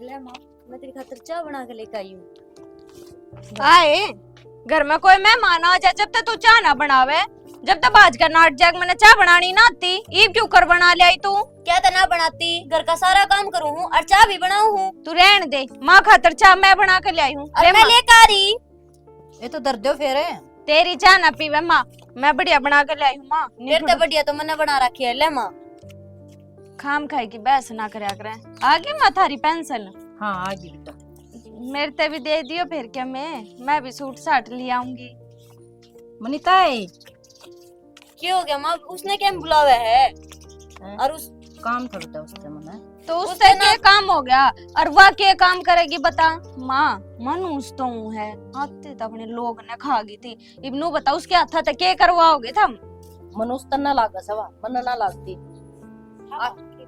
ले माँ, मैं तेरी खातिर चाय बना के लेके आई हूँ। आए घर में कोई मेहमान आ जाए, जब तक तू चाय ना बनावे, जब तक बाज कर नाट जाग मैंने चाय बनानी ना आती, ईब क्यों कर बना ले आई तू? क्या तना बनाती, घर का सारा काम करूँ हूँ और चाय भी बनाऊ हूँ। तू रहने दे, माँ खातिर चाय मैं बना के ले आई हूँ। और मैं लेकर आ रही। ये तो दर्दो फेर है। तेरी चाय ना पीवे माँ, मैं बढ़िया बना के ले आई हूँ माँ। फिर तो बढ़िया तो मैंने बना रखी है, ले माँ। खाम खाई की बहस ना करया करे। आगे माँ थारी पेंसिल? हाँ आ गई बेटा। मेरे ते भी दे दियो फिर क्या, मैं भी सूट साट ले आऊंगी। मनीता है क्या हो गया माँ, उसने क्या बुलावा है? और उस काम था बेटा उससे मना तो उससे क्या काम हो गया और वह क्या काम करेगी बता? माँ मनुष्य तो हूँ है, आते तो अपने लोग ने खा गई थी। इब्नू बता उसके हाथ तक क्या करवाओगे तुम? मनुष्य तन्ना लागा सवा मन ना लागती।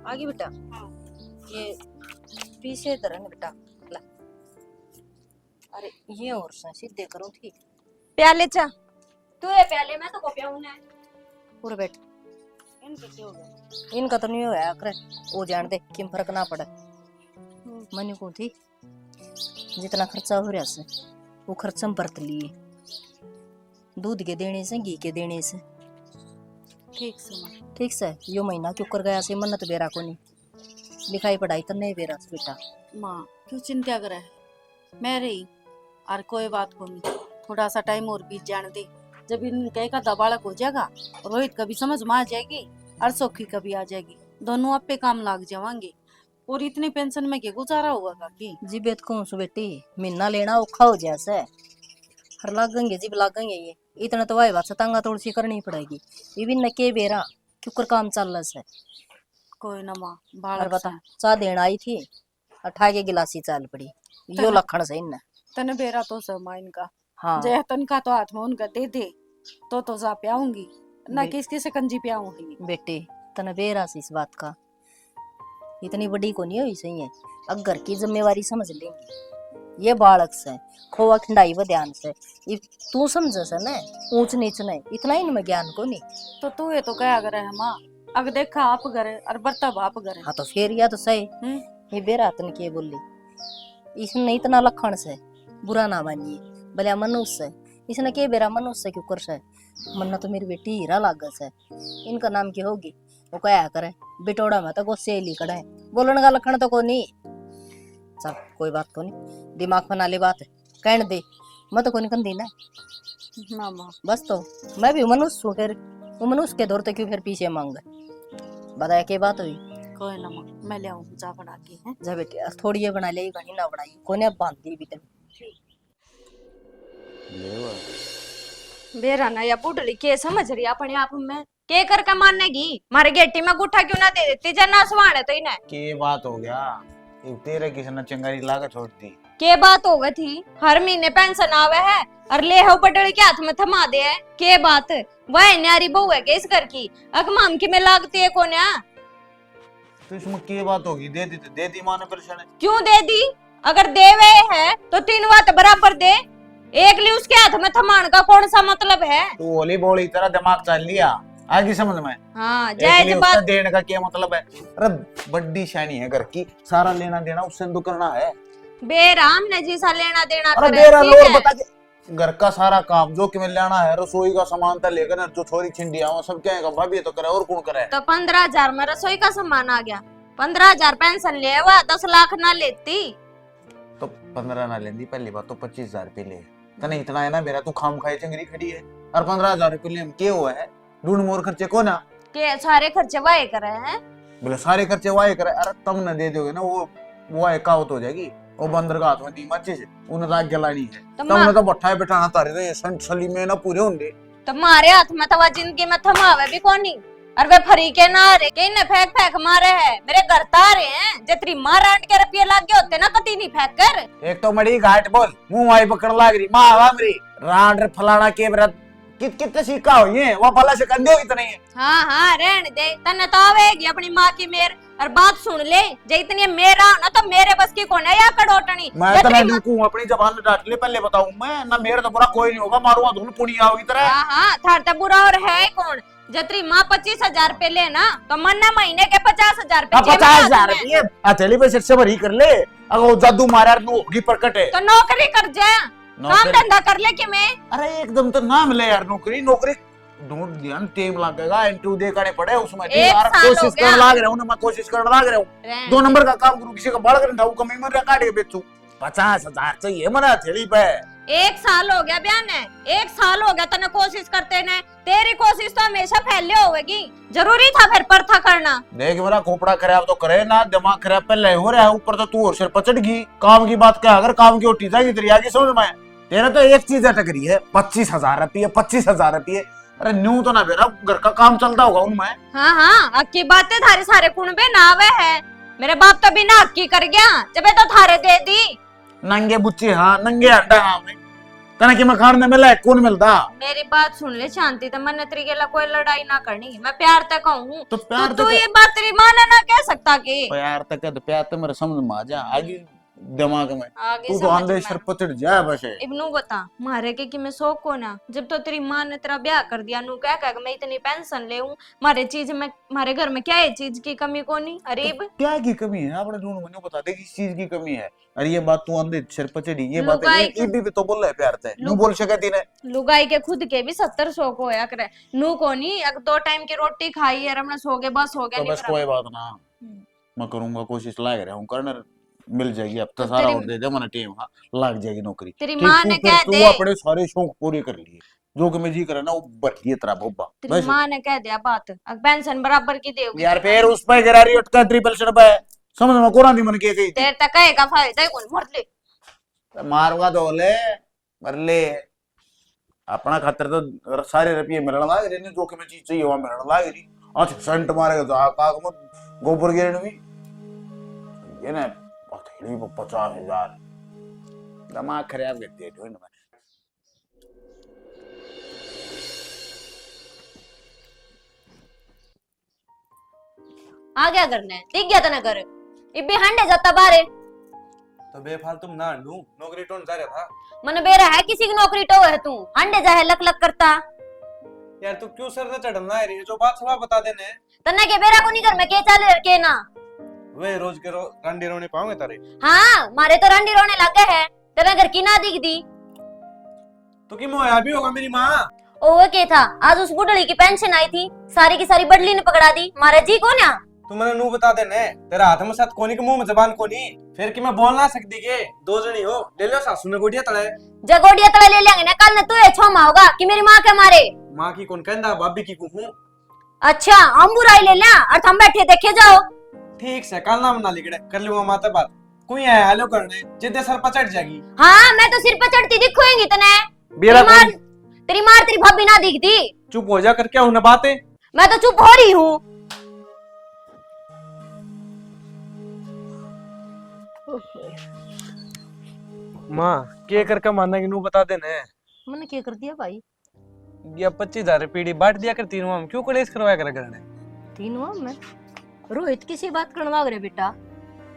आगे बेटा ये पीछे तरह बेटा ला। अरे ये और से सीधे करो थी प्याले चा तू है प्याले में तो को पियाऊं ने। पूरे बैठ। इनके क्या हो गया? इनका तो नहीं होया करे, वो जान दे किम फर्क ना पड़े। मनी को थी जितना खर्चा हो रहा से वो खर्चा हम बरत लिए, दूध के देने से घी के देने से। ठीक से माँ। ठीक से यो महीना क्यों कर गया से मन्नत बेरा को नहीं लिखाई पढ़ाई तो नहीं बेरा बेटा। माँ क्यों चिंता करे, मैं रही और कोई बात को नहीं, थोड़ा सा टाइम और बीत जाने दे। जब इनका का दबाड़क हो जाएगा, रोहित कभी समझ में आ जाएगी और सौखी कभी आ जाएगी, दोनों आप पे काम लाग जावांगे। और इतनी पेंशन में क्या गुजारा हुआ काकी? जी बेत कौन सु बेटी महीना लेना औखा हो जैसे हर लागेंगे जीव लागेंगे ये इतना तो वाई बात सतांगा थोड़ी सी करनी पड़ेगी। ये भी न के बेरा क्यों कर काम चल रहा है। कोई ना माँ, और बालक बता चाह देना आई थी अठा के गिलासी चाल पड़ी यो लखन से इन्ना तने बेरा तो समा इनका। हाँ जय तन का तो हाथ में उनका दे दे तो जा प्याऊंगी ना किसकी से कंजी प्याऊंगी। बेटे तने बेरा सी इस बात का इतनी बड़ी को नहीं हुई सही है। अब घर की जिम्मेवारी समझ लेंगे, ये बालक से खोवा खिंडाई व ध्यान से ये तू समझ से न ऊंच नीच नहीं इतना इनमें ज्ञान को नहीं। तो तू ये तो क्या करे है माँ, अग देखा आप करे और बर्तब आप करे। हाँ तो फिर या तो सही ये बेरा तन के बोली इसने इतना लखन से बुरा ना मानिए भले मनुष्य इसने के बेरा मनुष्य क्यों कर से मन्ना तो मेरी बेटी हीरा लागस है। इनका नाम क्या होगी वो क्या करे बिटोड़ा में तो गुस्से ली कड़े बोलने का लखन तो को नहीं। चल कोई बात को नहीं दिमाग बना ले बात कहने दे मैं तो को नहीं कंदी ना मामा बस। तो मैं भी मनुष्य हूँ, फिर वो मनुष्य के दौर तक क्यों फिर पीछे मांग बताया क्या बात हुई। कोई ना माँ, मैं ले आऊँ जा बना के है। जा बेटे थोड़ी ये बना ले घनी ना बनाई कोने बांध दी भी तेन बेरा ना या बुढ़ली के समझ रही अपने आप में के कर का मानेगी? मारे गेटी में गुठा क्यों ना दे देती जना सवाण है तो इन्हें के बात हो गया तेरे किसने चंगारी लाकर छोड़ दी। के बात हो गई थी, हर महीने पेंशन आवे है और ले हो पटड़ी के हाथ में थमा दे है के बात? वह न्यारी बहू है के इस घर की अगमाम की में लागती है कोन्या। तो इसमें के बात होगी, दे दी तो दे दी माने परेशान। क्यों दे दी? अगर देवे है तो तीन बात बराबर दे, एक ली उसके हाथ में थमान का कौन सा मतलब है? तू ओली बोली तरह दिमाग चल लिया आगे समझ में। हाँ जायज बात देने का क्या मतलब है? अरे बड्डी शैनी है घर की, सारा लेना देना उससे तो करना है। बेराम ने जी सा लेना देना अरे करे, बेरा ठीक लोग है? बता के घर का सारा काम जो कि मैं लेना है रसोई का सामान तक लेकर जो छोरी छिंडिया वो सब क्या है भाभी तो करे और कौन करे। तो 15,000 में रसोई का सामान आ गया, 15,000 पेंशन ले हुआ 10 लाख ना लेती। तो 15 ना लेंदी पहली बात तो 25,000 रुपये ले तने इतना है ना मेरा तू खाम खाए चंगरी खड़ी है और 15,000 रुपये ले क्या हुआ है ढूंढ मोर खर्चे को ना के सारे खर्चे वाहे करे हैं। बोले सारे खर्चे वाहे करे। अरे तब न दे दोगे ना वो एकाउंट हो जाएगी वो बंदर का हाथ में दी मच्छी से उन्हें रात जलानी है तो तब न तो बट्ठाए बैठाना तारे तो ये सली में ना पूरे होंगे। तो मारे हाथ में तवा जिंदगी में थमावे भी कौन नहीं और वे फरी के ना रे के ने फेंक फेंक मारे है मेरे घर तारे हैं जतरी मार आंट के रुपये लाग गए होते ना कती नहीं फेंक कर। एक तो मड़ी घाट बोल मुंह आई पकड़ लाग रही माँ आवा मेरी रांड फलाना के व्रत कितने सीखा हो ये वो भला से कंधे हो इतने ही। हाँ रहने दे तने तो आवेगी अपनी माँ की मेर और बात सुन ले, जे इतनी मेरा ना तो मेरे बस की कौन है या कड़ोटनी। मैं तो नहीं रुकूं, अपनी जबान में डांट ले, पहले बताऊं मैं ना, मेरा तो बुरा कोई नहीं होगा, मारूंगा धुन पुनी आओगी तरह। हाँ थार तो बुरा और है कौन। जत्री माँ 25,000 रुपए ले ना तो मन ना महीने के 50,000 रुपए 50,000 रुपये हथेली पे से भरी कर ले, अगर वो जादू मारा तो होगी प्रकट है। तो नौकरी कर जा, काम धंधा कर ले कि मैं। अरे एकदम तो ना मिले यार नौकरी, नौकरी ढूंढ ध्यान टाइम लगेगा, इंटरव्यू दे करने पड़े उसमें यार, कोशिश करने लाग रहा हूँ ना, मैं कोशिश करने लाग रहा हूँ, 2 नंबर का काम करूँ, किसी का बाल करने जाऊँ, कमी में काट के बेचूं, 50,000 चाहिए मना हथेली पे। 1 साल हो गया बयान है, 1 साल हो गया तने कोशिश करते ने, तेरी कोशिश तो हमेशा फैले होगी, जरूरी था फिर परथा करना। देख मेरा खोपड़ा खराब तो करे ना, दिमाग खराब पहले हो रहा है, ऊपर तो तू और सिर पर चढ़ गई। काम की बात क्या, अगर काम की उठी जाएगी तेरी आगे समझ में। तेरा तो एक चीज अटक रही है, 25,000 रुपये, 25,000 रुपये, अरे न्यू तो ना मेरा घर का काम चलता होगा उनमें। हाँ अक्की बातें थारे सारे कुणबे नावे है, मेरे बाप तो बिना अक्की कर गया, जब तो थारे दे दी। नंगे बुच्चे हाँ, नंगे अंडा हाँ, में तना कि मखान में मिला है, कौन मिलता। मेरी बात सुन ले शांति, तो मन तरीके ला कोई लड़ाई ना करनी, मैं प्यार तक कहूँ तो प्यार तू ये बात तेरी माँ ना कह सकता कि प्यार तक तो प्यार तो मेरे समझ में आ जा, आगे दिमाग में आगे तू तो समझ आंधे में। सिर पर चढ़ जा बस है। इब्नू बता मारे के कि मैं शौक को ना, जब तो तेरी माँ ने तेरा ब्याह कर दिया, नू क्या कह मैं इतनी पेंशन ले हूँ, मारे चीज में मारे घर में क्या है चीज की कमी को नहीं। अरे क्या की कमी है आपने ढूंढ मनो बता दे किस चीज की कमी है। अरे ये बात तू आंधे सिर पर चढ़ी, ये बात लुगाई ये भी तो बोल रहा है प्यार से, नू बोल सकती ने लुगाई के खुद के भी 70 शौक होया करे, नू को नहीं, अगर 2 टाइम की रोटी खाई है हमने सो गए बस हो गया। तो बस कोई बात ना, मैं करूंगा कोशिश, लाग रहा हूँ करना, मिल जाएगी अब तो सारा और दे दे मैंने टीम, हाँ लग जाएगी नौकरी। तेरी माँ ने कह दे, तू अपने सारे शौक पूरे कर लिए, जो कि मैं जी करे ना वो भर लिए तेरा बोबा। तेरी माँ ने कह दिया बात, अब पेंशन बराबर की देगी यार फिर उस पे गिरा रही अटका ट्रिपल शर्ट पे, समझ में कोना नहीं मन के गई तेरे तक कहेगा फायदा है कौन मर ले, मारूंगा तो ले मर ले, अपना खातर तो सारे रुपये मिलने लाग रहे, जो कि मैं चीज चाहिए वहां मिलने लाग रही। अच्छा सेंट मारेगा जा काग मत गोबर गिरने भी ये ना 50,000 दिमाग खराब करती है ढूंढ में। आ गया करने दिख गया तना कर इब्बे हंडे जाता बारे तो बेफालतू ना लूं, नौकरी टोन जा रहा था मन बेरा है किसी की नौकरी तो है, तू हंडे जा है लक लक करता यार, तू क्यों सर से चढ़ना है, जो बात सुबह बता देने तन्ने के बेरा को नहीं कर मैं के चाले के ना वे रोज के रंडी रोने पाऊंगे तारे। हाँ मारे तो रंडी रोने लगे है, तेरा घर की ना दिख दी तो कि मोया भी होगा मेरी माँ। ओ वो के था, आज उस बुढ़ड़ी की पेंशन आई थी, सारी की सारी बडली ने पकड़ा दी, मारे जी को ना तू मैंने नू बता देने, तेरा हाथ में साथ कोनी के मुंह में जबान कोनी, फिर कि मैं बोल ना सकती के 2 जनी हो, ले लो सासू ने गोडिया तले जगोडिया तले ले लेंगे ना, कल ने तू ये छोमा होगा कि मेरी माँ के मारे माँ की कौन कहंदा, भाभी की को हूं। अच्छा हम बुराई ले लिया और हम बैठे देखे जाओ, ठीक से कल ना मना लिखड़े कर लूंगा माता बात, कोई है हेलो करने जिद्दे सर पर चढ़ जाएगी। हाँ मैं तो सिर पर चढ़ती दिखोएंगी तने, बेरा तेरी मार तेरी भाभी ना दिखती। चुप हो जा कर क्या होना बातें, मैं तो चुप हो रही हूँ। माँ के करके मानना कि नू बता देने, मैंने क्या कर दिया भाई, या 25,000 पीढ़ी बांट दिया करती हूँ, हम क्यों कलेश करवाया कर करने। 3 हुआ मैं रोहित किसी बात करने लाग रहे बेटा,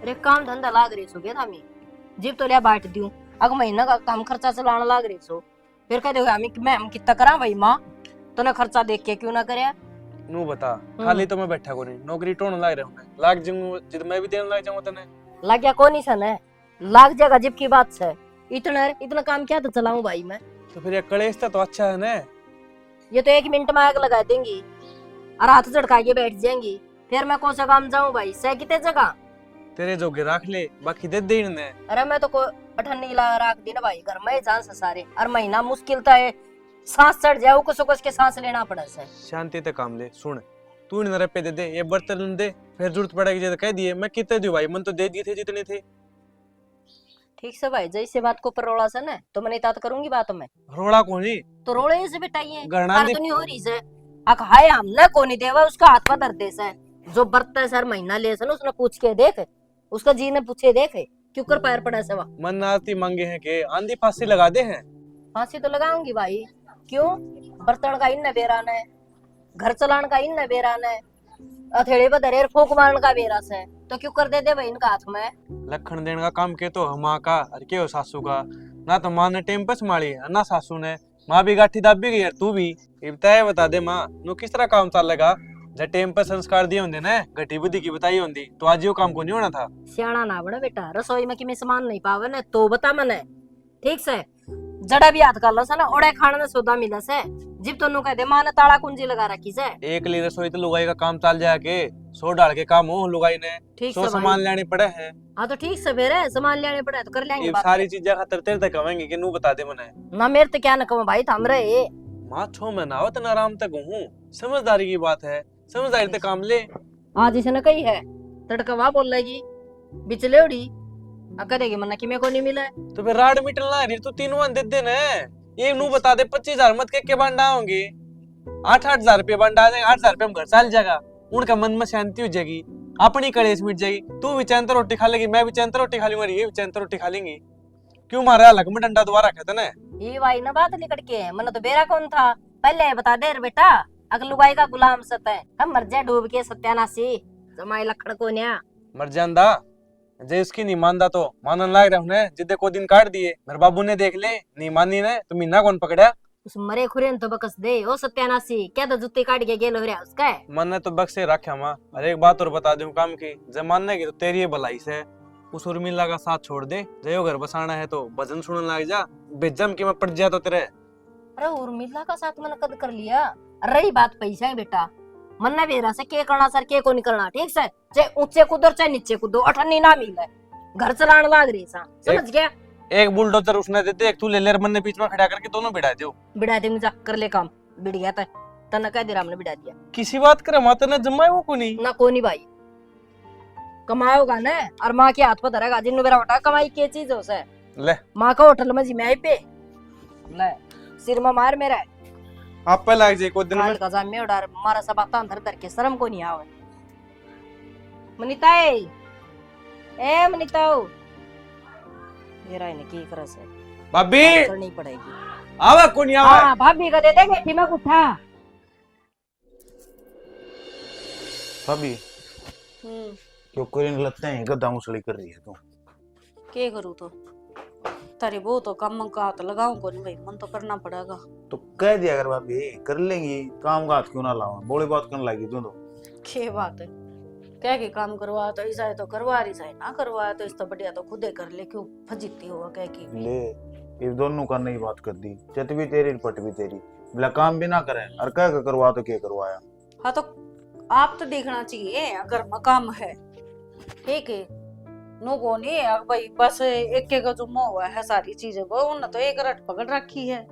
अरे काम धंधा लाग रहे सो गया मी जीव तो लिया बांट दूं, अग महीना का काम खर्चा चलाने लाग रहे सो, फिर कह दोगे हम कितना करा भाई माँ तो ना खर्चा देख के क्यों ना करे। नू बता खाली तो मैं बैठा को नहीं, नौकरी टोन लाग रहा हूँ, लाग जाऊंगा जिद मैं भी देने लग जाऊंगा तने। लग गया कौन ही सन है, लाग जाएगा जिप की बात से, इतना काम क्या तो चलाऊं भाई मैं, तो फिर ये कलेश तो अच्छा है ना, ये तो 1 मिनट में आग लगा देंगी और हाथ झटका के बैठ जाएंगी, फिर मैं कौन सा काम जाऊं भाई, सह कितने जगह तेरे जोगे रख ले बाकी दे दे इन्हें। अरे मैं तो कोई अठन्नी ला रख दी ना भाई घर में जान से सारे, और महीना मुश्किल था है, सांस चढ़ जाए कुछ कुछ के सांस लेना पड़ा से। शांति ते काम ले, सुन तू इन रुपए दे दे, ये बर्तन दे, फिर जरूरत पड़ेगी जब कह दिए, मैं कितने दूं भाई, मन तो दे दिए थे जितने थे। ठीक से भाई जैसे बात को रोड़ा से ना तो मैं इतात करूंगी बात में, रोड़ा कोनी तो रोड़े से बेटाइए गणना तो नहीं हो रही से, अक हाय हमने को नहीं देवा उसका हाथ पर धरते से, जो बरता है सर महीना ले से ना उसने पूछ के देख, उसका जी ने पूछे देख क्यों कर पैर पड़ा से वहाँ, मन आरती मांगे हैं के आंधी फांसी लगा दे हैं। फांसी तो लगाऊंगी भाई, क्यों बर्तन का इन बेरान है, घर चलाने का इन बेरान है, अथेड़े पर दरेर फूक मारन का बेरा से तो क्यों कर दे दे भाई इनका हाथ में। लखन देने का काम के तो हमा का और के हो सासू का। ना तो माँ ने टेम पे संभाली और ना सासू ने। माँ भी गाठी दाब भी गई यार, तू भी इब्ता बता दे माँ नु किस तरह काम चलेगा। जब टेम पे संस्कार दिए होंगे ना, गठी बुद्धि की बताई होंगी तो आज यो काम को नहीं होना था। सियाना ना बड़ा बेटा, रसोई में कि मैं सामान नहीं पावे ने तो बता मने ठीक से। जड़ा भी हाथ कर लो से ना ओड़े खाने में सौदा मिला से जिब तो नु कह दे मां ने ताला कुंजी लगा रखी से। एक ली रसोई तो लुगाई का काम चल जाए के 100 डाल के काम हो लुगाई ने। ठीक 100 से सामान लेने पड़े हैं। हाँ तो ठीक से बेरे सामान लेने पड़े तो कर लेंगे ये बात। सारी चीजें खातर तेरे तक कहेंगे कि नू बता दे मने। ना मेरे तो क्या न कहूं भाई थाम रहे। माँ 6 महीना हो तो आराम तक हूँ। समझदारी की बात है, समझदारी से काम ले। आज इसने कही है तड़कवा बोल लेगी बिचले उड़ी करेगी मना कि मेरे को नहीं मिला है। तो फिर राड मिटलना है तू 3 वन दे देना। ये नू बता दे 25,000 मत के बांडा होंगे 8,000 रुपये बांडा जाएंगे। 8,000 रुपये हम घर चल जाएगा। उनका मन में शांति हो जाएगी, अपनी कलेश मिट जाएगी। तू भी चैन तो रोटी खा लेगी, मैं भी चैन तो रोटी खा लूंगा, ये भी चैन तो रोटी खा लेंगी। क्यों मारा अलग में डंडा दोबारा कहते ना। ये भाई ना बात निकट के है मन तो बेरा कौन था पहले बता दे रे बेटा। अगल लुगाई का गुलाम सत है हम मर जाए डूब के सत्यानाशी जमाई लखड़ को न्या मर जानदा जे उसकी नहीं मानदा तो मानन लाग रहा हूं। जिद्दे को दिन काट दिए मेरे बाबू ने देख ले नहीं मानी ने तो मीना कौन पकड़ा। उस मरे खुरे ने तो बकस दे ओ सत्यानाशी क्या तो जुत्ती काट के गेलो रे उसका है। मन ने तो बक्से रखा माँ। और एक बात और बता दूं काम की जब मानने की तो तेरी ये भलाई से उस उर्मिला का साथ छोड़ दे। जयो घर बसाना है तो भजन सुनने लग जा। बेजम की मैं पड़ जा तो तेरे। अरे उर्मिला का साथ मैंने कद कर लिया। रही बात पैसा है बेटा मन ने बेरा से के करना सर के को नहीं करना ठीक से। चाहे ऊंचे कूदो चाहे नीचे कूदो अठन्नी ना मिले घर चलाने लाग रही सा समझ गया। एक बुलडोजर उसने देते एक तू ले ले मन ने बीच में खड़ा करके दोनों बिठा दो। बिड़ा दे मुझे कर ले काम बिड़ गया था तना कह दे राम ने बिड़ा दिया। किसी बात करे माता ने जमाए वो को नहीं ना कोनी भाई कमाओगा ना और माँ के हाथ पर धरेगा जिन्हों मेरा बटा कमाई की चीज हो से ले माँ का होटल में जी मैं पे ले सिर में मार मेरा आप पे लाग जाए को दिन काल में। का जाम में उड़ा मारा सब आता अंदर धर के शर्म को नहीं आवे। मनीता ए मनीता मेरा इन्हें की कर से भाभी करनी पड़ेगी। आवा को नहीं आवा। हाँ भाभी का दे दे बेटी में उठा। भाभी क्यों कोई नहीं लगता है गद्दा मुसली कर रही है तू। के करूँ तो तारी वो तो काम का हाथ लगाऊं को नहीं भाई मन तो करना पड़ेगा। तो कह दिया अगर भाभी कर लेंगी काम का हाथ क्यों ना लावा बोली बात करने लगी तू तो। के बात है कह के काम करवा तो ऐसा है तो करवा रही है ना करवा तो इस तो बढ़िया तो खुदे कर ले क्यों फजीती होगा कह की ले ये दोनों का नहीं बात कर दी चट भी तेरी पट भी तेरी बोला काम भी ना करे और कह के करवा तो क्या करवाया। हाँ तो आप तो देखना चाहिए अगर मकाम है ठीक है नो को नहीं है भाई बस एक एक जो मोह है सारी चीजें वो उन्होंने तो एक रट पकड़ रखी है।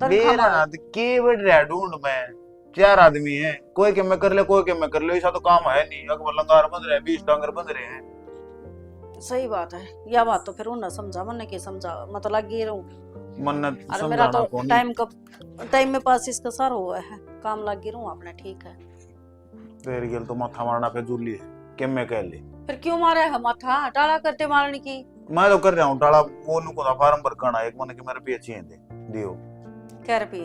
मेरा के बढ़ रहा ढूंढ में 4 आदमी हैं कोई के मैं कर ले कोई के मैं कर ले ऐसा तो काम है नहीं। अकबर लंगार बंद रहे 20 डांगर बंद रहे हैं। सही बात है यह बात तो फिर उन्हें समझा मन के समझा मतलब लगी रहूं मन्नत और मेरा समझाना तो कौन टाइम में पास इसका सारा हुआ है काम लगी रहूं अपने ठीक है। तेरी गल तो माथा मारना पे जूली है कि मैं कह ले फिर क्यों मारा है माथा टाला करते मारने की। मैं तो कर रहा हूँ टाला वो नु को फार्म भर करना एक मन के मेरे पे अच्छी है दे दियो क्या रुपये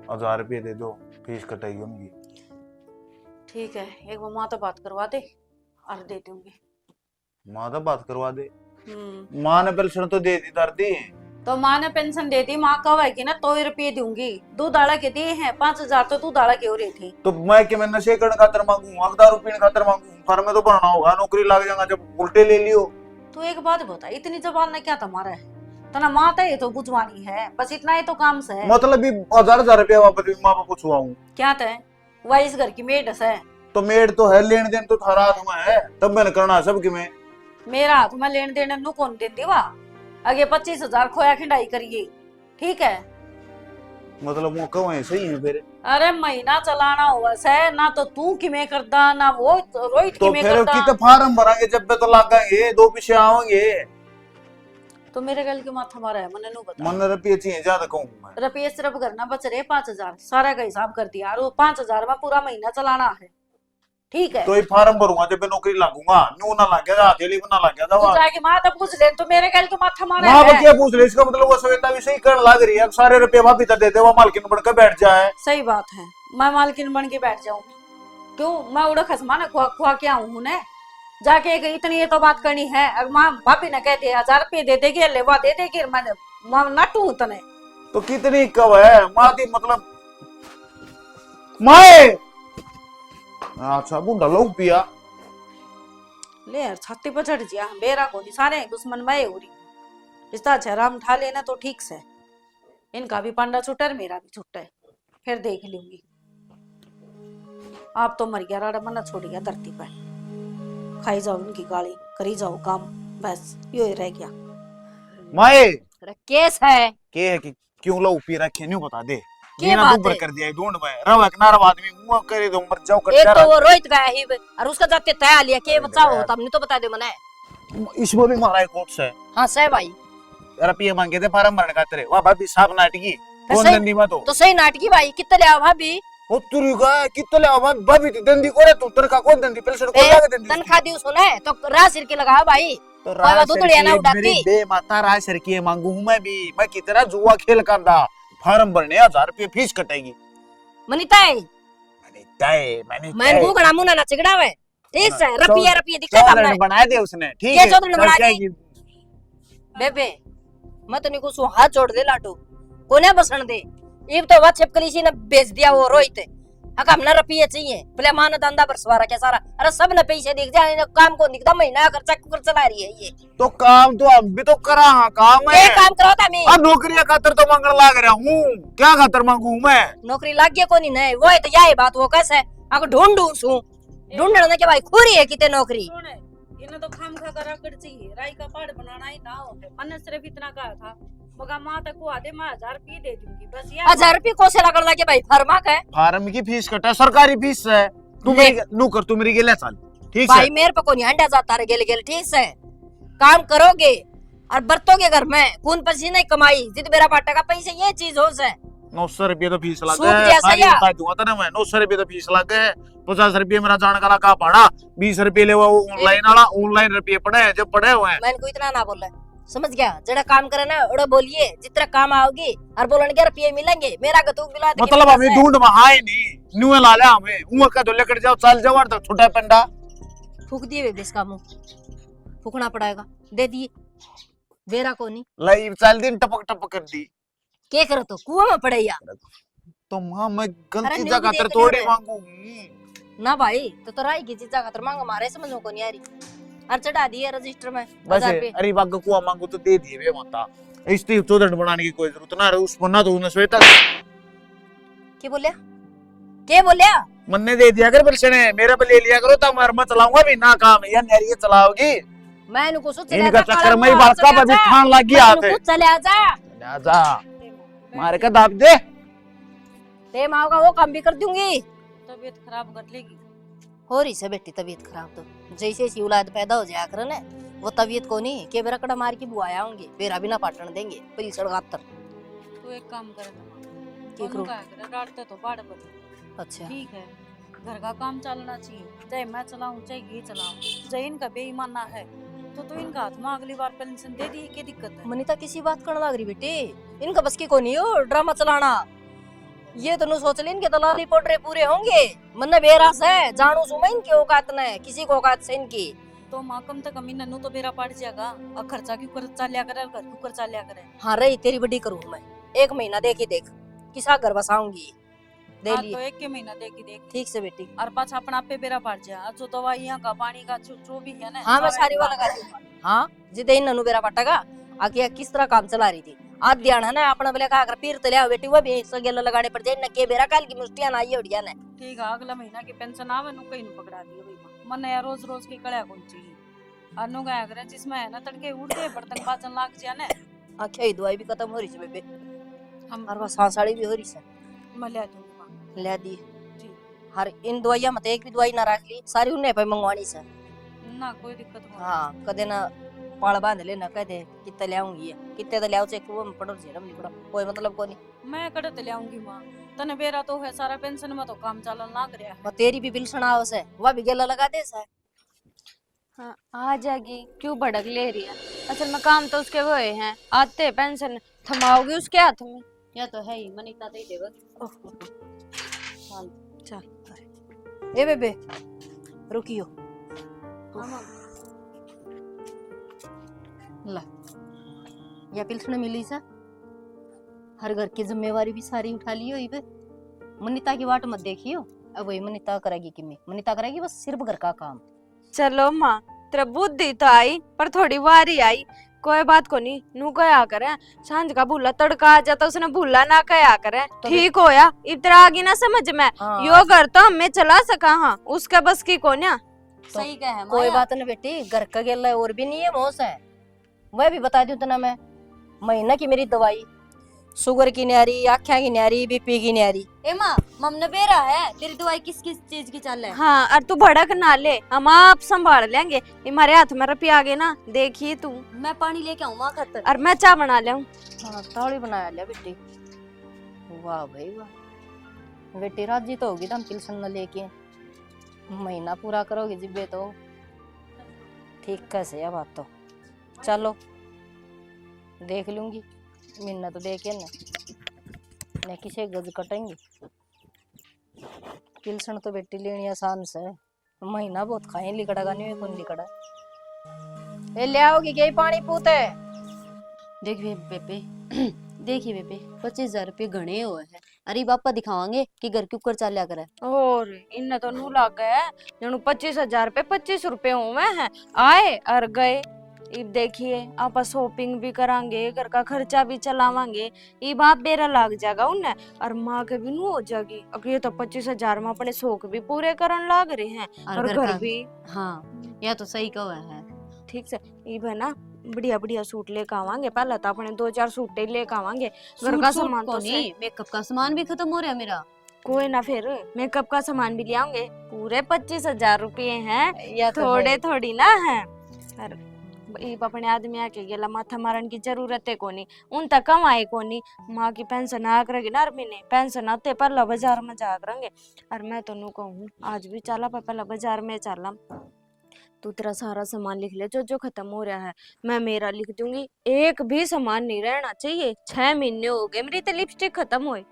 1000 रुपये दे दो फीस कटाई उनकी। ठीक है एक बार माँ तो बात करवा दे और दे दूंगी। माँ तो बात करवा दे माँ ने पेंशन तो दे दी दर्दी तो माँ ने पेंशन दे दी माँ कब आएगी ना 2 रुपये दूंगी 2 दाड़ा के दिए हैं 5,000 तो 2 दाड़ा के हो रही थी। तो मैं कि मैं नशे करने खातर मांगू अगदार रुपये खातर मांगू फर्म में तो बनना होगा नौकरी लग जाएगा जब उल्टे ले लियो। तो एक बात बता इतनी जबान ने क्या तुम्हारा है तना माँ तो ये तो बुझवानी है बस इतना ही तो काम से है। मतलब भी 1000 रुपया वापस भी माँ बाप छुआऊं क्या तय वह इस घर की मेड है तो मेड तो है लेन देन तो थारा हाथ में है तब मैंने करना है सबके में। मेरा हाथ में लेन देन नु कौन देती वा आगे 25,000 खोया खिंडाई करिए ठीक है। मतलब वो कहो सही है फिर अरे महीना चलाना हुआ से ना तो तू किमें करदा ना वो रोहित तो किमें फिर करदा कितने फार्म भरांगे जब पे तो लागेंगे 2 पीछे आवेंगे। तो मेरे गल के माथा मारा है मने नु बता मन रुपये चाहिए ज्यादा कहूँ मैं रुपये सिर्फ करना बच रहे 5,000 सारा का हिसाब कर दिया और 5,000 में पूरा महीना चलाना है ठीक है। तो ये फार्म भरूंगा जब मैं नौकरी लागूंगा न्यू ना लग गया हथेली में ना लग गया तू दवा जाके माँ तो पूछ ले तो मेरे गल के माथा मारा माँ है। क्या पूछ ले इसका मतलब वो सवेता भी सही करने लग रही है सारे रुपये भाभी तो दे दे वो मालकिन बढ़कर बैठ जाए। सही बात है मैं मालकिन बन के बैठ जाऊं क्यों मैं उड़ा खसमा ने खुआ खुआ के आऊं ने जाके एक इतनी ये तो बात करनी है। अगर माँ भाभी ने कहते 1000 रुपये दे देगी लेवा दे देगी मैं नटू तने तो कितनी कब है माती मतलब माए अच्छा बुढ़ा लोग पिया ले यार छाती पर चढ़ जिया मेरा को सारे दुश्मन मैं हो रही रिश्ता झराम उठा लेना तो ठीक से इनका भी पंडा छुटा है मेरा भी छुट्टा है फिर देख लूंगी। आप तो मर गया राड़ा मना छोड़ गया धरती पर खाई जाओ इनकी गाली करी जाओ काम बस यो ही रह गया। माए केस है के है कि क्यों लोग पी रखे नहीं बता दे के ये ना बात ऊपर है? कर दिया ढूंढ में रवा एक नारा आदमी मुंह करे दो मर जाओ एक कर तो वो रोहित का है ही और उसका जाते तय लिया के बच्चा हो तब नहीं तो बता दे मने। इसमें भी मारा है कोर्ट से हाँ सही भाई रुपये मांगे थे फार्म भरने का तेरे वाह भाभी साहब नाटकी कौन सही- दंडी में तो सही नाटकी भाई कितने ले आओ भाभी ओ तुरी का कितने ले आवा भाभी तो दंडी करे तू तेरे का कौन दंडी पेशेंट को लगा दंडी तनखा दी सुने तो रा सिर के लगा भाई तो कोई बात उतरिया ना उड़ाती। मेरी बे माता राय सर की मांगू हूं मैं भी मैं कितना जुआ खेल कर दा फार्म भरने 1000 रुपये फीस कटेगी मनीता है मैंने मैं को गड़ा मुना ना चिगड़ा है ठीक है रुपया दिखता था चौधरी बनाया दे उसने ठीक ये है चौधरी ने चल बना जाएगी। बेबे मत निको सु हाथ जोड़ दे लाटू कोने बसण दे इब तो वा छिपकली सी ने बेच दिया वो रोहित हक हमने रुपये चाहिए बोले मान धंधा पर सवारा क्या सारा अरे सब ने पैसे दिख जाए ने काम को दिखता महीना खर्चा कर चला रही है ये तो काम तो हम भी तो करा हाँ काम है ये काम करो था मैं अब नौकरी खातर तो मांगने लाग रहा हूँ क्या खातर मांगू मैं नौकरी लाग गया कोनी नहीं वो है तो यही बात वो कैसे अगर ढूंढूं सु ढूंढने के भाई खुरी है किते नौकरी इन्हें तो खाम खा कर रखड़ चाहिए राई का पहाड़ बनाना ही ना हो मैंने सिर्फ इतना कहा था मगर माँ तक को आधे मैं 1000 रुपये दे दूंगी बस ये 1000 रुपये को से लगड़ लगे भाई फरमा का है फार्म की फीस कटा सरकारी फीस है तू ले। मेरी नू कर तू मेरी गेले साल ठीक भाई है मेरे पे कोनी हंडा जाता रे गेले गेले ठीक है काम करोगे और बरतोगे घर में खून पसीने की कमाई जित मेरा पाटा का पैसे ये चीज हो से 900 रुपये तो फीस लगे सूख जैसा सारी या? बता दूंगा तेरे मैं 900 रुपये तो फीस लगे 50 रुपये मेरा जान का का पड़ा 20 रुपये ले वो ऑनलाइन वाला ऑनलाइन रुपये पड़े हैं जो पड़े हुए हैं मैंने को इतना ना बोला समझ गया जड़ा काम करे ना ओड़ा बोलिए जितना काम आओगी और बोलन के रुपये मिलेंगे मेरा गतू मिला मतलब हमें ढूंढ में हाय नहीं न्यू ला ले हमें उमा का तो लेकर जाओ चल जाओ तो छोटा पेंडा फूक दिए बेबे इसका मुंह फूकना पड़ेगा दे दिए बेरा को नहीं लाई चल दिन टपक टपक कर दी के करो तो कुआं में पड़े या तो मां मैं अरे गलती न्यू जगह भी तर देख थोड़ी लिया मांगू ना भाई तो राई की चीज खातर मांग मारे समझ को नहीं आ रही और चढ़ा दिए रजिस्टर में बस 1000 रुपये अरे बाग कुआ मांगू तो दे दिए वे माता इससे चौधरी बनाने की कोई जरूरत ना उस पर ना तो उन्हें श्वेता के बोलिया मन्ने दे दिया कर बलशने मेरे पे ले लिया करो तो मैं चलाऊंगा भी ना काम या यार ये चलाओगी मैं इनको सोच इनका चक्कर में ही बात का अभी ठान लग गया हाथ चले आजा जा मारे का दाब दे ते माँ का वो काम भी कर दूंगी तबीयत खराब कर लेगी हो रही से बेटी तबीयत खराब तो जैसे सी औलाद पैदा हो जाया करे ना वो तबीयत को नहीं के बेरा कड़ा मार की बुआया होंगे बेरा भी ना पाटन देंगे परी सड़गातर तो एक काम करे की करूं? डांटते तो बाड़ पर अच्छा ठीक है घर का काम चलना चाहिए चाहे मैं चलाऊं चाहे ये चलाऊं चाहे इनका बेईमाना है तो इनका हाथ में अगली बार पेंशन दे दी क्या दिक्कत है मनीता किसी बात करने लग रही बेटी इनका बस की को नहीं हो ड्रामा चलाना ये तो सोच ले इनके दलाली पोटरे पूरे होंगे मन बेरास है जानू सुमा इनकी औकात न है किसी को औकात से इनकी तो माँ कम तक कमी नन्नू तो बेरा पड़ जाएगा और खर्चा क्यों कर चालिया करे घर क्यों कर चालिया करे हाँ रही तेरी बड़ी करूँ मैं 1 महीना देखी देख किसा घर बसाऊंगी दे हाँ, लिए तो एक के महीना देखी देख ठीक से बेटी और पाछा अपना पे बेरा पड़ जाए जो दवाइयाँ का पानी का जो भी है ना हाँ मैं सारी वो लगा दूंगा हाँ जिदे इन ननु बेरा पट्टागा आगे किस तरह काम चला रही थी आज ध्यान है ना अपना बोले कहा कर पीर तले बेटी वो भी सगेला लगाने पड़ जाए न के बेरा काल की मुष्टियां ना ये उड़िया ने ठीक है अगला महीना की पेंशन आवे नु कहीं नु पकड़ा दियो भाई मन यार रोज रोज की कड़या कौन चाहिए अनु गया करे जिसमें है ना तड़के उठ गए बर्तन बासन लाग जाए ना आखे ही दवाई भी खत्म हो रही है बेबे हम और वो सांसाड़ी भी हो रही है मैं ले दूंगी मां ले दी ठीक हर इन दवाइयां मत एक भी दवाई ना रख ली सारी उन्हें पे मंगवानी से ना कोई दिक्कत नहीं हाँ कदे ना पाल बांध लेना कहते कितने ले आऊंगी कितने तो ले आओ चेक वो पड़ो जेरम नहीं पड़ा कोई मतलब को नहीं मैं कड़त ले आऊंगी मां तने बेरा तो है सारा पेंशन में तो काम चलन लाग रहा है वो तेरी भी बिल सुनाओ से वह भी गेला लगा दे से हाँ, आ जाएगी क्यों भड़क ले रही है असल में काम तो उसके वो हैं आते पेंशन थमाओगी उसके हाथ में या तो है ही मनीता दे देगा चल ए बेबे रुकियो ला या पिल्सने मिली सा हर घर की जिम्मेवारी भी सारी उठा ली हो इबे मनीता की वाट मत देखियो अब वही मनीता करेगी कि मैं मनीता करेगी बस सिर्फ घर का काम चलो माँ तेरा बुद्धि तो आई पर थोड़ी वारी आई कोई बात को नहीं नू कया करे सांझ का भूला तड़का आ जाता उसने भूला ना कया करे तो ठीक होया इतना आगे ना समझ में हाँ, यो घर तो हमें चला सका हाँ उसके बस की कोन्या तो सही कहे कोई माया। बात नहीं बेटी घर का गेला और भी नहीं है मोस है वह भी बता दूं तना मैं महीना की मेरी दवाई शुगर की न्यारी आख्या की न्यारी बीपी की न्यारी ए माँ मम ने बेरा है तेरी दवाई किस किस चीज की चल है। हाँ और तू भड़क ना ले हम आप संभाल लेंगे हमारे हाथ में रुपया आगे ना देखिए तू मैं पानी लेके आऊँ माँ खातर। और मैं चाय बना ले हाँ ताड़ी बनाया लिया बेटी वाह भाई वाह बेटी राजी तो होगी तुम पिल्सन न लेके महीना पूरा करोगे जिब्बे तो ठीक कैसे है बात तो चलो देख लूंगी मिन्ना तो देखे न किसे गज कटेंगे पिल्सन तो बेटी लेनी आसान से महीना बहुत खाए लिकड़ा नहीं कौन लिकड़ा ए ले आओगी क्या पानी पूते देखिए बेबे देखिए बेबे 25,000 रुपये घने हुए हैं अरे पापा दिखावांगे कि घर के ऊपर चाल्या करे और इन्हें तो नू लग गए जनु 25,000 पे 25 रुपए हुए हैं आए और गए इब देखिए आप शॉपिंग भी करांगे घर का खर्चा भी चलावांगे इब आप बेरा लाग जाएगा उन्हें और माँ के भी नू हो जाएगी अगर ये तो 25,000 में अपने शौक भी पूरे करन लाग रहे हैं और घर भी हाँ यह तो सही कहा है। ठीक से इब है ना बढ़िया बढ़िया सूट लेके आवांगे पहले तो अपने 2-4 सूट लेके आवांगे घर का सामान तो नहीं मेकअप का सामान भी खत्म हो रहा है मेरा कोई ना फिर मेकअप का सामान भी ले आऊंगे पूरे 25,000 रुपये हैं या तो थोड़े थोड़ी ना है और अपने आदमी आके गेला माथा मारन की जरूरत है कोनी उन तक कमाए कोनी माँ की पेंशन आ करेगी ना महीने पेंशन आते पहला बाजार में जा करेंगे और मैं तो नू कहूँ आज भी चला पहला बाजार में चला तू तेरा सारा सामान लिख ले जो जो खत्म हो रहा है मैं मेरा लिख दूंगी एक भी सामान नहीं रहना चाहिए 6 महीने हो गए मेरी तो लिपस्टिक खत्म हुई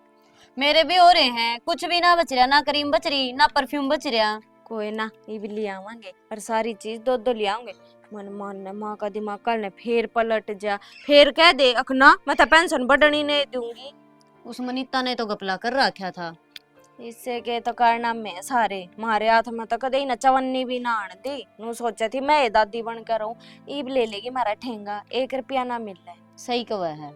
मेरे भी हो रहे हैं कुछ भी ना बच रहा ना क्रीम बच रही ना परफ्यूम बच रहा कोई ना ये भी ले आवांगे और सारी चीज दो ले आऊंगे मन मान माँ का दिमाग कल ने फिर पलट जा फिर कह दे अखना मैं तो पेंशन बढ़नी नहीं दूंगी उस मनीता ने तो गपला कर रखा था इससे के तो करना मैं सारे मारे हाथ में तो कदे न चवन्नी भी ना आन दी नू सोचा थी मैं दादी बनकर रहूं ईब ले लेगी मारा ठेंगा 1 रुपया ना मिल रहा सही कहा है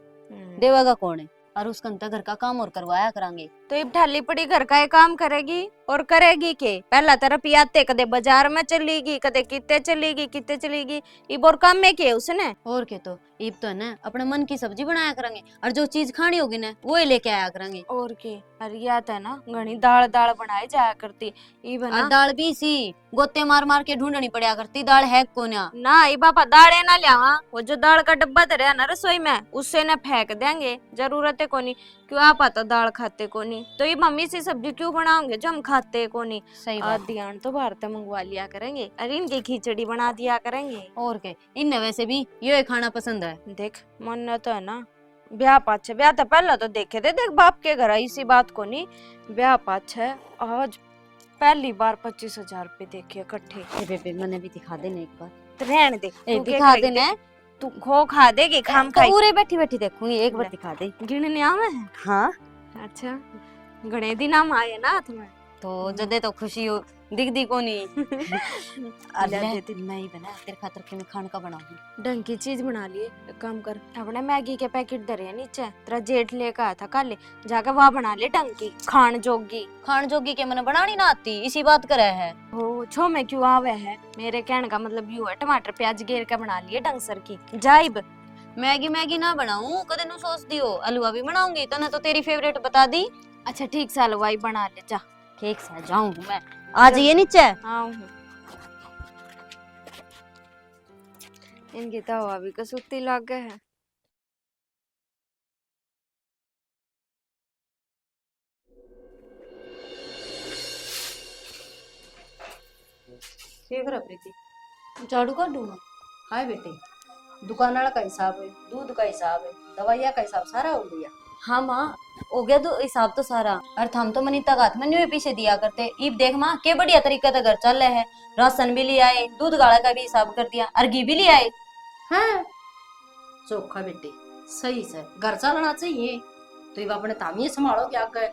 देवागा कौन है और उसका अंतर घर का काम और करवाया करांगे तो इब ढाली पड़ी घर का ये काम करेगी और करेगी के पहला तरफ आते कदे बाजार में चलेगी कदे कितने चलेगी इब और काम में के उसने और के तो ईब तो है ना अपने मन की सब्जी बनाया करेंगे और जो चीज खानी होगी ना वो ही लेके आया करेंगे और के अरे याद है ना घनी दाल दाल बनाई जाया करती इब और ना दाल भी सी गोते मार मार के ढूंढनी पड़ा करती दाल है कोन्या ना ई बापा दाड़े ना लिया वो जो दाल का डब्बा धरा ना रसोई में उससे ना फेंक देंगे जरूरत है कोनी क्यों आप तो दाल खाते कोनी तो ये मम्मी से सब्जी क्यों बनाओगे जो हम खाते कोनी सही बात आदियान तो बाहर से मंगवा लिया करेंगे अरे इनकी खिचड़ी बना दिया करेंगे और के इनने वैसे भी ये खाना पसंद है देख मन तो है ना ब्याह पाछे ब्याह तो पहला तो देखे थे देख बाप के घर इसी बात को नहीं ब्याह पाछे आज पहली बार 25,000 रुपए देखे इकट्ठे बेबे मैंने भी दिखा देने एक बार तो रहने दे तू के दिखा करेगी? देने तू खो खा देगी खाम तो खाई पूरे बैठी बैठी देखूंगी एक बार दिखा दे गिनने आवे है हाँ अच्छा गणे दिन नाम आए ना हाथ में तो जदे तो खुशी हो दिख दी को नहीं ले देती। मैं ही बना तेरे खातर के मैं खान का बनाऊंगी ढंग की चीज बना लिए एक काम कर अपने मैगी के पैकेट धरे हैं नीचे तेरा जेठ लेकर आया था कल जाकर वहाँ बना ले ढंग की खान जोगी के मैंने बनानी ना आती इसी बात करे है हो छो में क्यों आवे है मेरे कहने का मतलब यू है टमाटर प्याज घेर के बना लिए ढंग सर की जाइब मैगी ना बनाऊं कदे नु सोच दियो हलवा भी बनाऊंगी तने तो तेरी फेवरेट बता दी अच्छा ठीक से हलवाई बना ले जा ठीक से जाऊं मैं आ जाइए नीचे हाँ इनकी तो हवा भी कसुती लग गए है प्रीति झाड़ू कर दूंगा हाय बेटे दुकान वाला का हिसाब है दूध का हिसाब है दवाइयाँ का हिसाब सारा हो गया हाँ माँ हो गया तो हिसाब तो सारा। और हम तो मनीता का हाथ में नहीं पीछे दिया करते। इब देख माँ के बढ़िया तरीके से घर चल रहे है। राशन भी ले आए, दूध गाड़ा का भी हिसाब कर दिया और घी भी ले आए। हाँ चोखा बेटी सही से घर चलना चाहिए। तो ये अपने तामिए संभालो क्या कहे,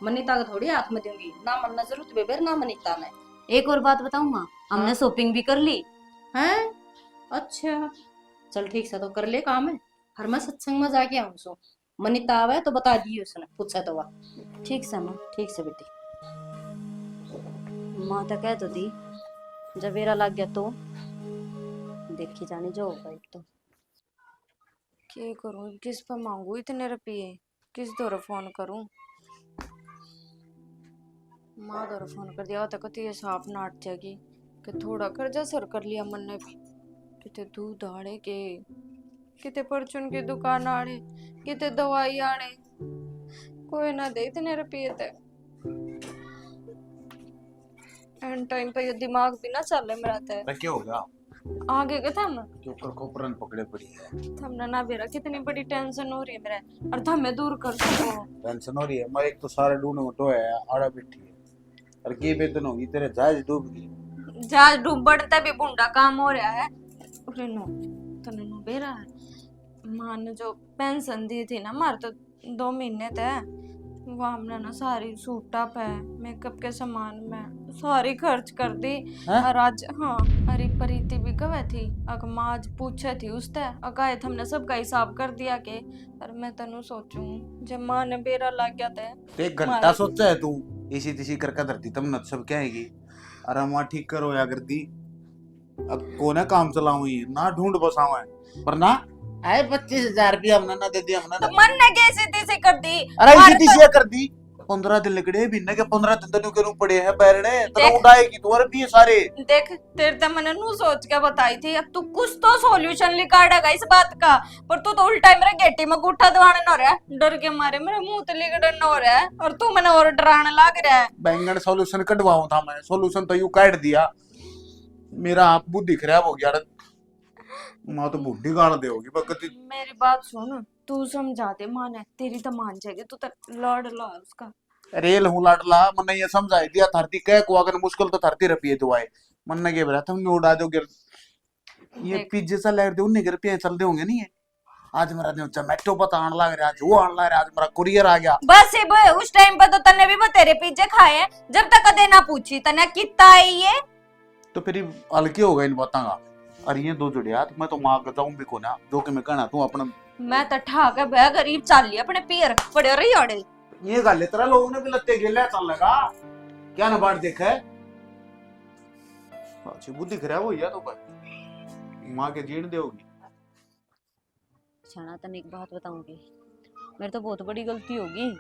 मनीता को थोड़ी हाथ में दूंगी ना, मनना जरूरत बेबेर ना मनीता ने। एक और बात बताऊं माँ, हमने शॉपिंग भी कर ली। हैं अच्छा चल ठीक से तो कर ले काम है। हर मैं सत्संग में जाके आऊं सो, मनीता आवे तो बता दियो उसने पूछा तो वह। ठीक से माँ, ठीक से बेटी। माँ तो कह तो दी जब मेरा लग गया तो देखी जाने जो होगा। एक तो क्या करूं, किस पर मांगू इतने रुपये, किस दौर फोन करूं। माँ दौर फोन कर दिया तक ये साफ नाट जाएगी कि थोड़ा कर्जा सर कर लिया मन ने भी। कितने दूध आड़े के, कितने परचून की दुकान आड़े, कितने दवाई आड़े, कोई ना दे इतने रुपये थे। एंड टाइम पे ये दिमाग भी ना चले मेरा थे। तो क्या हो गया? आगे के थम क्यों कर खोपरन पकड़े पड़ी है? थमने ना बेरा कितनी बड़ी टेंशन हो रही है मेरे, और थमे दूर कर सको। टेंशन हो रही है? मैं एक तो सारे ढूंढ मटो है आड़ा बैठी है और की बेदन होगी तेरे जहाज डूब गई। जहाज डूब बढ़ता भी बुंडा काम हो रहा है। अरे नो तने नो बेरा है। माँ ने जो पेंशन दी थी ना मार तो 2 महीने थे, वो हमने ना सारी सूटा पे मेकअप के सामान में सारी खर्च कर दी। और आज हाँ अरे प्रीति भी गवे थी, अगर माँ आज पूछे थी उससे अकाए हमने सबका हिसाब कर दिया के। और मैं तनु सोचूं जब माँ ने बेरा लग गया था। तो 1 घंटा सोचा है तू इसी तिसी करके धरती तब न सब क्या हैगी। अरे माँ ठीक करो या कर दी, अब कोने काम चलाऊं ये ना ढूंढ बसावा है पर ना आए 25,000 रुपया हमने ना दे दिया हमने तो मन ने कैसे तैसे कर दी। अरे मारे इसी तिसी कर दी। 15 दिन लगड़े बिना के 15 दिन के पड़े हैं बैरने तो देख। उड़ाएगी तो और भी सारे। देख तेरे तो मैंने नू सोच के बताई थी, अब तू कुछ तो सॉल्यूशन निकालेगा इस बात का। पर तू तो उल्टा मेरे गेटी में गुठा दवाने न हो रहा है, डर के मारे मेरे मुंह तले गड़न हो रहा है और तू मैंने और डराने लग रहा है। बैंगन सॉल्यूशन कटवाऊं था मैं, सॉल्यूशन तो यू काट दिया। मेरा आप बुद्धि खराब हो गया। माँ तो बुद्धि गाड़ दे होगी बकती। मेरी बात सुन, तू समझा दे माँ ने, तेरी तो मान जाएगी। तू तो लड़ ला उसका। रेल हूँ लाडला मन ये समझाई दिया थरती कह को अगर मुश्किल तो थरती रुपये दुआए मन ने के बरा तुम उड़ा दो गिर ये देख। पिज्जे सा लैर दे उन्हीं के रुपये चल दे होंगे नहीं है। आज मेरा जो जोमेटो पता आने लग रहा, आज वो आने लग रहा, आज मेरा कुरियर आ गया। बस उस टाइम पर तो तने भी तेरे पिज्जे खाए हैं, जब तक कदे ना पूछी तने कितना है ये। तो फिर हल्के हो गए इन बताऊंगा। अरे ये 2 जुड़िया तो मैं तो माँ का जाऊं भी को ना जो कि मैं कहना तू अपना मैं तो ठाक है बे गरीब चाल लिया अपने पैर पड़े रही अड़े। ये गल तेरा लोगों ने भी लत्ते गिले चल लगा क्या ना बात देखा है। अच्छी बुद्धि खराब हो गया तो पर माँ के जीण देगी। छाना तने एक बात बताऊंगी, मेरे तो बहुत बड़ी गलती होगी।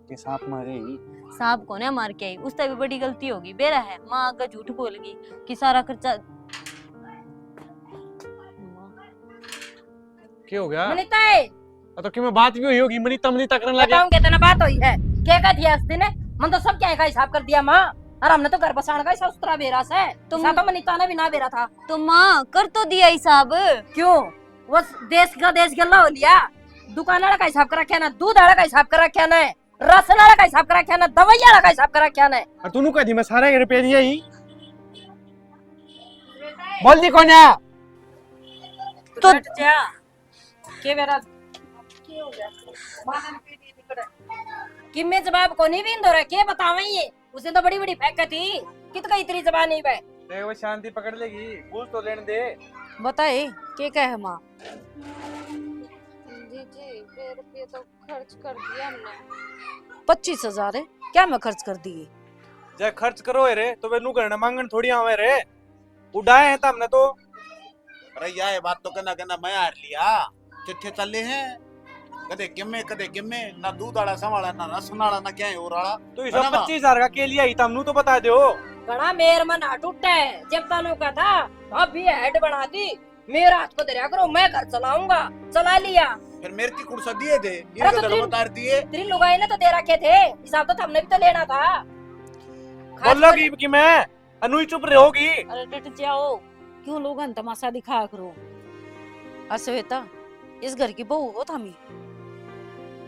के सांप मारेगी सांप को ने मार के आई, उससे भी बड़ी गलती होगी। बेरा है माँ आगे झूठ बोल गई कि सारा खर्चा। क्या हो गया? मनीता है तो कि मैं बात भी हुई होगी, मनीता मनीता करने लगे। बताऊं कितना बात हुई है, क्या कह दिया उस दिन मन तो सब क्या का हिसाब कर दिया माँ। और हमने तो घर बसाने का हिसाब उतरा बेरा से तुम तो मनीता ने भी ना बेरा था। तो माँ कर तो दिया हिसाब। क्यों वो देश गल्ला हो लिया, दुकान वाला का हिसाब कर रखा ना, दूध वाला का हिसाब कर रखा ना, राशन वाला का हिसाब कर रखा ना, दवाई वाला का हिसाब कर रखा ना। और तूने कह दी मैं सारे रुपये दिए ही बोल दी कौन है तो के बेरा के हो गया कि मैं जवाब को नहीं भी दो रहा के बतावे ये उसे तो बड़ी बड़ी फेंक थी कित का इतनी जबान नहीं बे। देख वो शांति पकड़ लेगी, पूछ तो लेने दे। बताए के कह है माँ। जी रुपये तो खर्च कर दिया हमने। 25,000 है क्या मैं खर्च कर दिए? जब खर्च करो रे तो वे नू करना मांगन थोड़ी आवे रे, उड़ाए हैं हमने तो। अरे यार ये बात तो कहना मैं हार लिया चिट्ठे चले हैं कदे किम्मे ना दूध वाला संभाला ना रसन वाला ना क्या है और वाला। तो इस 25,000 का के लिए आई तमनु तो बता दो। घना मेर मन हट उठा है जब तानू का था अभी हेड बना दी मेरा हाथ को दरिया करो मैं घर चलाऊंगा, चला लिया। फिर मेरे की कुर्सा दिए थे अरे तो ये बता दिए तेरी लुगाई ने तो दे रखे थे, हिसाब तो हमने भी तो लेना था। बोलोगी कि मैं अनुई चुप रहोगी। अरे डट जाओ क्यों लोग तमाशा दिखा करो। अश्वेता इस घर की बहू हो थामी,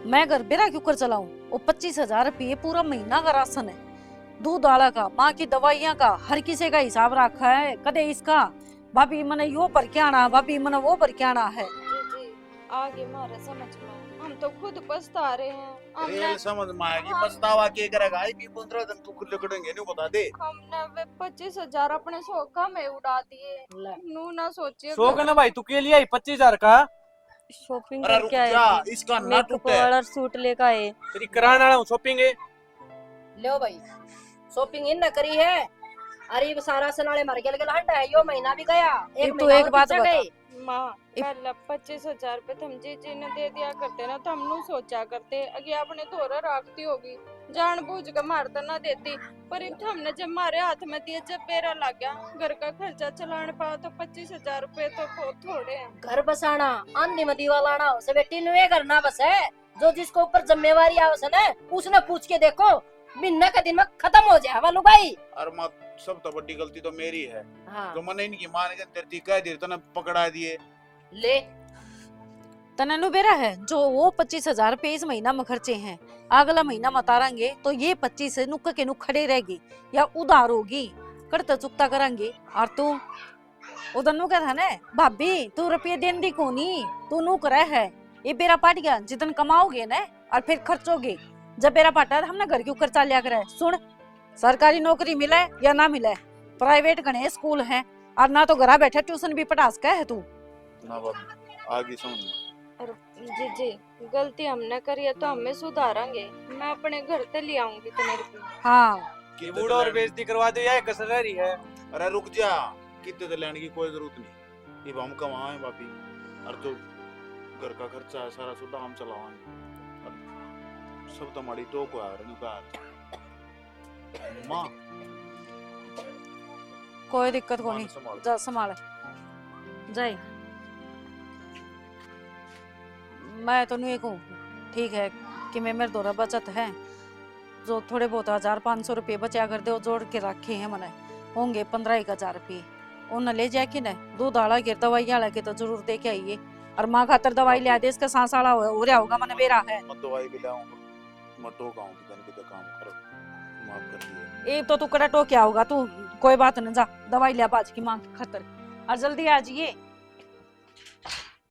मैं घर बेरा क्यों कर चलाऊं? वो 25,000 रुपये पूरा महीना का राशन है, दूध वाला का, माँ की दवाइयाँ का, हर किसी का हिसाब रखा है। कदे इसका भाभी मने यो पर क्या आना, भाभी मने वो पर क्या आना है। जी आगे मारे समझ में, हम तो खुद पछता रहे हैं। रेल समझ में आएगी, पछतावा के करेगा? आई भी 15 दिन तू खुद लकड़ेंगे नहीं, बता दे। हमने वे 25,000 अपने शौका में उड़ा दिए, नू ना सोचिए। शौक है ना भाई, तू के लिए आई 25,000 का? शॉपिंग अरे रुक करके आए जा, थे। इसका ना मेकअप टूटे। वाला सूट लेकर आए। तेरी कराने वाला हूँ शॉपिंग है। लो भाई शॉपिंग इन न करी है। अरे ये सारा सनाले मर गया, लेकिन हट है यो महीना भी गया, एक तू महीना एक और बात पीछे बता। गए। माँ पहले 25,000 रुपए तुम जी ने दे दिया करते ना, तो हम नू सोचा करते अगे अपने थोड़ा रखती होगी, जान बूझ के मार तो ना देती। पर इन हमने जब मारे हाथ में दिए, जब बेरा लग गया घर का खर्चा चलाने पाओ, तो 25,000 रुपए तो बहुत थोड़े हैं। घर बसाना आंधी में दीवा लाना उसे बेटी नुए करना बस है। जो जिसको ऊपर जिम्मेवारी आवस है ना, उसने पूछ के देखो, महीना का दिन में खत्म हो जाए वालू भाई। और मत, सब तो बड़ी गलती तो मेरी है। हाँ जो मैंने इनकी मान के तेरी कह दी तो ना पकड़ा दिए। ले तननु बेरा है जो वो 25,000 रुपये इस महीना में खर्चे हैं, अगला महीना में उतारेंगे तो ये 25 नुक्का के नुक खड़े रहेगी या उधार होगी, करता चुकता करेंगे। और तू उधर नु कहता ना भाभी तू रुपये देन दी कोनी, तू नु करे है ये बेरा पाट गया, जितन कमाओगे ना और फिर खर्चोगे। जब बेरा पाटा हमने घर के ऊपर चाल लिया करे। सुन, सरकारी नौकरी मिले या ना मिले, प्राइवेट गणे स्कूल है, और ना तो घर बैठे ट्यूशन भी पढ़ा सका है तू। ना बाबू आगे समझ में। और जी गलती हमने करी है तो हमें सुधारेंगे। मैं अपने घर से ले आऊंगी तुम्हें रुपये। हाँ कि बूढ़ा और बेइज्जती करवा दे, या कसर रही है। अरे रुक जा, कितने तो लेने की कोई जरूरत नहीं। ये हम कमाए बापी, और जो घर का खर्चा है सारा सुधा हम चलावाएंगे। अब सब तो हमारी तो को आ रही बात। माँ कोई दिक्कत को मान नहीं, संभाल। जा संभाल जाए। मैं तो नहीं कहूँ ठीक है कि मैं मेरे दोरा बचत है, जो थोड़े बहुत 1,500 रुपये बचा कर दे, वो जोड़ के रखे हैं मैंने, होंगे 15,000 रुपये। उन्हें ले जाए कि नहीं, दूध आला के दवाई आला के तो जरूर दे के आइए। और माँ खातर दवाई ले दे, इसका सांस आला हो रहा होगा मैंने बेरा है। मत दवाई भी लाऊंगा, मत टोकाऊंगी, तन के तो काम करो, माफ कर दिए। एक तो तू कड़ा टो क्या होगा, तू कोई बात नहीं, जा दवाई ले बाज की माँ की खातर और जल्दी आ जाइए।